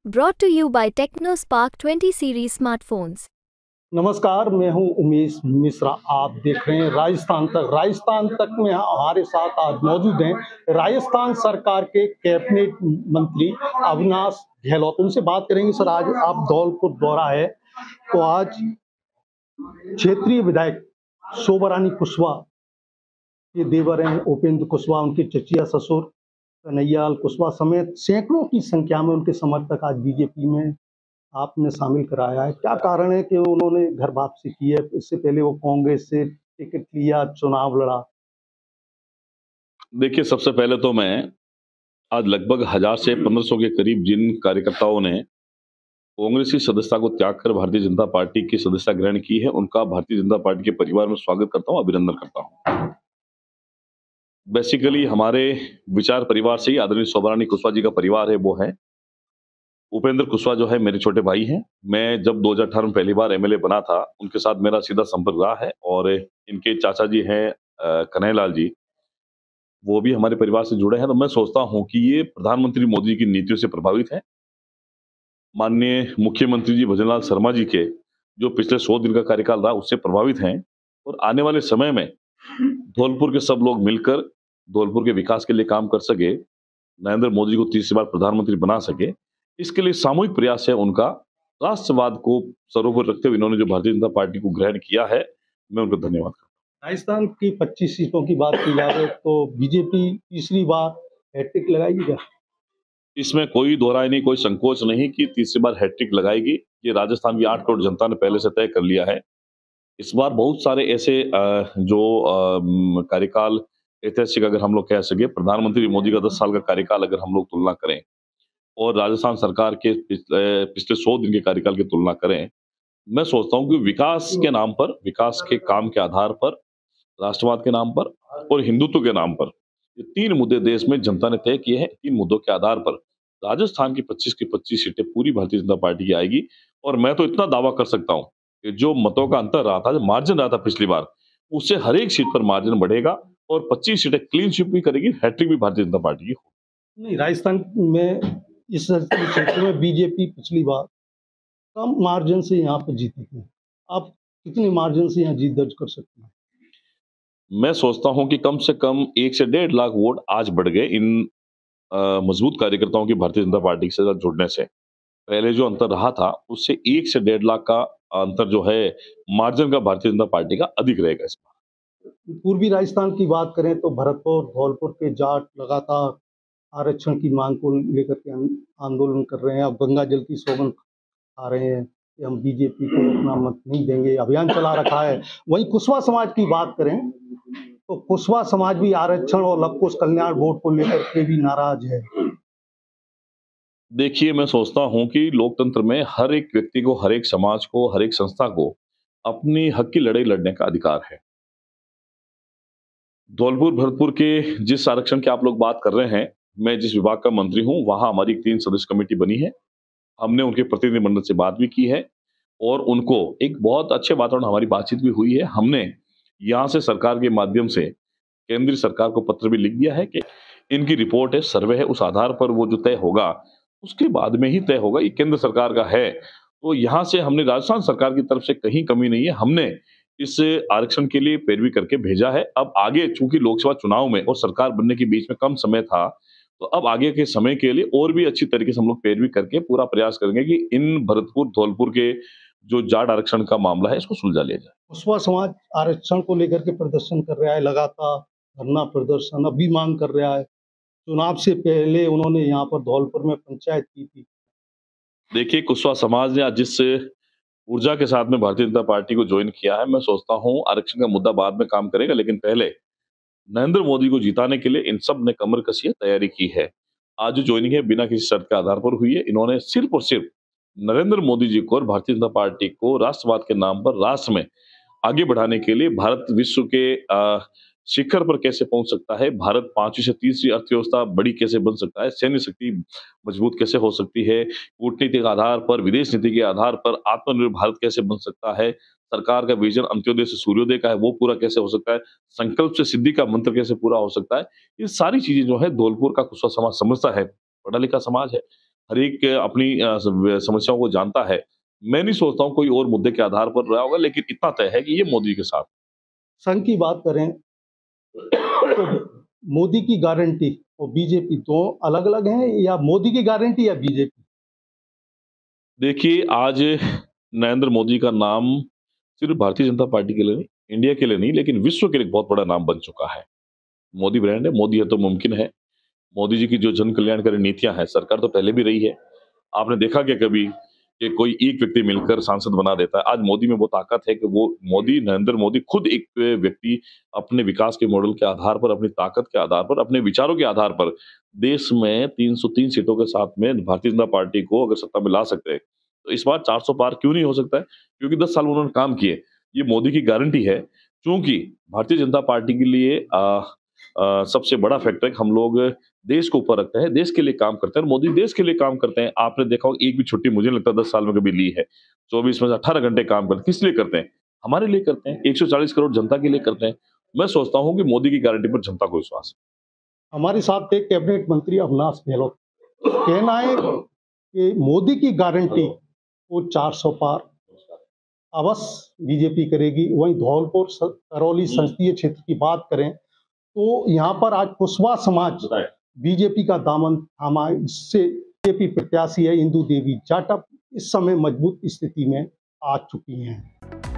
Brought to you by TechnoSpark 20 series smartphones. नमस्कार, मैं हूं उमेश मिश्रा। आप देख रहे हैं राजस्थान तक में हमारे साथ आज मौजूद हैं राजस्थान सरकार के कैबिनेट मंत्री अविनाश गहलोत। उनसे बात करेंगे। सर, आज आप धौलपुर दौरा है, तो आज क्षेत्रीय विधायक शोभा रानी कुशवाहा के देवर हैं उपेंद्र कुशवाहा, उनके चचिया ससुर कन्हैयालाल कुशवाहा समेत सैकड़ों की संख्या में उनके समर्थक आज बीजेपी में आपने शामिल कराया है। क्या कारण है कि उन्होंने घर वापसी की है? इससे पहले वो कांग्रेस से टिकट लिया, चुनाव लड़ा। देखिए, सबसे पहले तो मैं आज लगभग 1000 से 1500 के करीब जिन कार्यकर्ताओं ने कांग्रेस की सदस्यता को त्याग कर भारतीय जनता पार्टी की सदस्यता ग्रहण की है, उनका भारतीय जनता पार्टी के परिवार में स्वागत करता हूं, अभिनंदन करता हूं। बेसिकली हमारे विचार परिवार से ही आदरणीय शोभा रानी कुशवाहा जी का परिवार है, वो है उपेंद्र कुशवाहा जो है मेरे छोटे भाई हैं। मैं जब 2018 में पहली बार एमएलए बना था, उनके साथ मेरा सीधा संपर्क रहा है और इनके चाचा जी हैं कन्हैयालाल जी, वो भी हमारे परिवार से जुड़े हैं। तो मैं सोचता हूं कि ये प्रधानमंत्री मोदी की नीतियों से प्रभावित है। माननीय मुख्यमंत्री जी भजनलाल शर्मा जी के जो पिछले 100 दिन का कार्यकाल रहा, उससे प्रभावित हैं और आने वाले समय में धौलपुर के सब लोग मिलकर धौलपुर के विकास के लिए काम कर सके, नरेंद्र मोदी को तीसरी बार प्रधानमंत्री बना सके, इसके लिए सामूहिक प्रयास है उनका। राष्ट्रवाद को सर्वोपरि रखते हुए इन्होंने जो भारतीय जनता पार्टी को ग्रहण किया है, मैं उनको धन्यवाद करता हूं। राजस्थान की 25 सीटों की बात की जाए तो बीजेपी तीसरी बार हैट्रिक लगाएगी क्या? इसमें कोई दो राय नहीं, कोई संकोच नहीं कि तीसरी बार हैट्रिक लगाएगी। ये राजस्थान की 8 करोड़ जनता ने पहले से तय कर लिया है। इस बार बहुत सारे ऐसे कार्यकाल ऐतिहासिक अगर हम लोग कह सके, प्रधानमंत्री मोदी का 10 साल का कार्यकाल अगर हम लोग तुलना करें और राजस्थान सरकार के पिछले 100 दिन के कार्यकाल की तुलना करें, मैं सोचता हूं कि विकास के नाम पर, विकास के काम के आधार पर, राष्ट्रवाद के नाम पर और हिंदुत्व के नाम पर ये 3 मुद्दे देश में जनता ने तय किए हैं। 3 मुद्दों के आधार पर राजस्थान की 25 की 25 सीटें पूरी भारतीय जनता पार्टी की आएगी। और मैं तो इतना दावा कर सकता हूं कि जो मतों का अंतर रहा था, जो मार्जिन रहा था पिछली बार, उससे हर एक सीट पर मार्जिन बढ़ेगा और 25 सीटें क्लीन स्वीप भी करेगी, हैट्रिक भी भारतीय जनता पार्टी की होगी। नहीं, राजस्थान में इस क्षेत्र में बीजेपी पिछली बार कम मार्जिन से यहाँ पर जीती थी। आप कितने मार्जिन से यहाँ जीत दर्ज कर सकते हैं? मैं सोचता हूं कि कम से कम 1 से 1.5 लाख वोट आज बढ़ गए इन मजबूत कार्यकर्ताओं की भारतीय जनता पार्टी के साथ जुड़ने से। पहले जो अंतर रहा था, उससे 1 से 1.5 लाख का अंतर जो है मार्जिन का भारतीय जनता पार्टी का अधिक रहेगा इस बार। पूर्वी राजस्थान की बात करें तो भरतपुर, धौलपुर के जाट लगातार आरक्षण की मांग को लेकर के आंदोलन कर रहे हैं। अब गंगा जल की सौगंध खा रहे हैं कि हम बीजेपी को अपना मत नहीं देंगे, अभियान चला रखा है। वहीं कुशवाहा समाज की बात करें तो कुशवाहा समाज भी आरक्षण और लवकुश कल्याण वोट को लेकर के भी नाराज है। देखिए, मैं सोचता हूं कि लोकतंत्र में हर एक व्यक्ति को, हर एक समाज को, हर एक संस्था को अपनी हक की लड़ाई लड़ने का अधिकार है। धौलपुर भरतपुर के जिस आरक्षण की आप लोग बात कर रहे हैं, मैं जिस विभाग का मंत्री हूं, वहां हमारी 3 सदस्य कमेटी बनी है। हमने उनके प्रतिनिधिमंडल से बात भी की है और उनको एक बहुत अच्छे वातावरण हमारी बातचीत भी हुई है। हमने यहाँ से सरकार के माध्यम से केंद्रीय सरकार को पत्र भी लिख दिया है कि इनकी रिपोर्ट है, सर्वे है, उस आधार पर वो जो तय होगा, उसके बाद में ही तय होगा। ये केंद्र सरकार का है, तो यहाँ से हमने राजस्थान सरकार की तरफ से कहीं कमी नहीं है। हमने इस आरक्षण के लिए पैरवी करके भेजा है। अब आगे चूंकि लोकसभा चुनाव में और सरकार बनने के बीच में कम समय था, तो अब आगे के समय के लिए और भी अच्छी तरीके से हम लोग पैरवी करके पूरा प्रयास करेंगे कि इन भरतपुर धौलपुर के जो जाट आरक्षण का मामला है, इसको सुलझा लिया जाए। कुशवाहा समाज आरक्षण को लेकर के प्रदर्शन कर रहा है, लगातार धरना प्रदर्शन अभी मांग कर रहा है। चुनाव से पहले उन्होंने यहाँ पर धौलपुर में पंचायत की थी। देखिए, कुशवाहा समाज ने आज जिस ऊर्जा के साथ में भारतीय जनता पार्टी को ज्वाइन किया है, मैं सोचता हूँ आरक्षण का मुद्दा बाद में काम करेगा, लेकिन पहले नरेंद्र मोदी को जिताने के लिए इन सब ने कमर कसी है, तैयारी की है। आज जो ज्वाइनिंग है बिना किसी शर्त के आधार पर हुई है। इन्होंने सिर्फ और सिर्फ नरेंद्र मोदी जी को और भारतीय जनता पार्टी को राष्ट्रवाद के नाम पर राष्ट्र में आगे बढ़ाने के लिए, भारत विश्व के शिखर पर कैसे पहुंच सकता है, भारत 5वीं से तीसरी अर्थव्यवस्था बड़ी कैसे बन सकता है, सैन्य शक्ति मजबूत कैसे हो सकती है, कूटनीतिक आधार पर, विदेश नीति के आधार पर आत्मनिर्भर भारत कैसे बन सकता है, सरकार का विजन अंत्योदय से सूर्योदय का है वो पूरा कैसे हो सकता है, संकल्प से सिद्धि का मंत्र कैसे पूरा हो सकता है, ये सारी चीजें जो है धौलपुर का कुशवाहा समाज समझता है। पढ़ा लिखा समाज है, हर एक अपनी समस्याओं को जानता है। मैं नहीं सोचता हूँ कोई और मुद्दे के आधार पर रहा होगा, लेकिन इतना तय है कि ये मोदी के साथ। संघ की बात करें तो मोदी की गारंटी और बीजेपी दो अलग अलग हैं, या मोदी की गारंटी या बीजेपी? देखिए, आज नरेंद्र मोदी का नाम सिर्फ भारतीय जनता पार्टी के लिए नहीं, इंडिया के लिए नहीं, लेकिन विश्व के लिए एक बहुत बड़ा नाम बन चुका है। मोदी ब्रांड है, मोदी है तो मुमकिन है। मोदी जी की जो जन कल्याणकारी नीतियां हैं, सरकार तो पहले भी रही है। आपने देखा क्या कभी कि कोई एक व्यक्ति मिलकर सांसद बना देता है? आज मोदी में वो ताकत है कि वो मोदी, नरेंद्र मोदी खुद एक व्यक्ति अपने विकास के मॉडल के आधार पर, अपनी ताकत के आधार पर, अपने विचारों के आधार पर देश में 303 सीटों के साथ में भारतीय जनता पार्टी को अगर सत्ता में ला सकते हैं, तो इस बार 400 पार क्यों नहीं हो सकता है? क्योंकि 10 साल में उन्होंने काम किए। ये मोदी की गारंटी है। चूंकि भारतीय जनता पार्टी के लिए सबसे बड़ा फैक्टर है कि हम लोग देश को ऊपर रखते हैं, देश के लिए काम करते हैं, और मोदी देश के लिए काम करते हैं। आपने देखा होगा, एक भी छुट्टी मुझे नहीं लगता 10 साल में कभी ली है। 24 में से 18 घंटे काम करते हैं। किस लिए करते हैं? हमारे लिए करते हैं, 140 करोड़ जनता के लिए करते हैं। मैं सोचता हूँ कि मोदी की गारंटी पर जनता को विश्वास है। हमारे साथ थे कैबिनेट मंत्री अविनाश गहलोत। कहना है कि मोदी की गारंटी वो 400 पार अवश्य बीजेपी करेगी। वहीं धौलपुर करौली संसदीय क्षेत्र की बात करें तो यहाँ पर आज कुशवाहा समाज बीजेपी का दामन थामा। इससे बीजेपी प्रत्याशी है इंदु देवी जाटव, इस समय मजबूत स्थिति में आ चुकी हैं।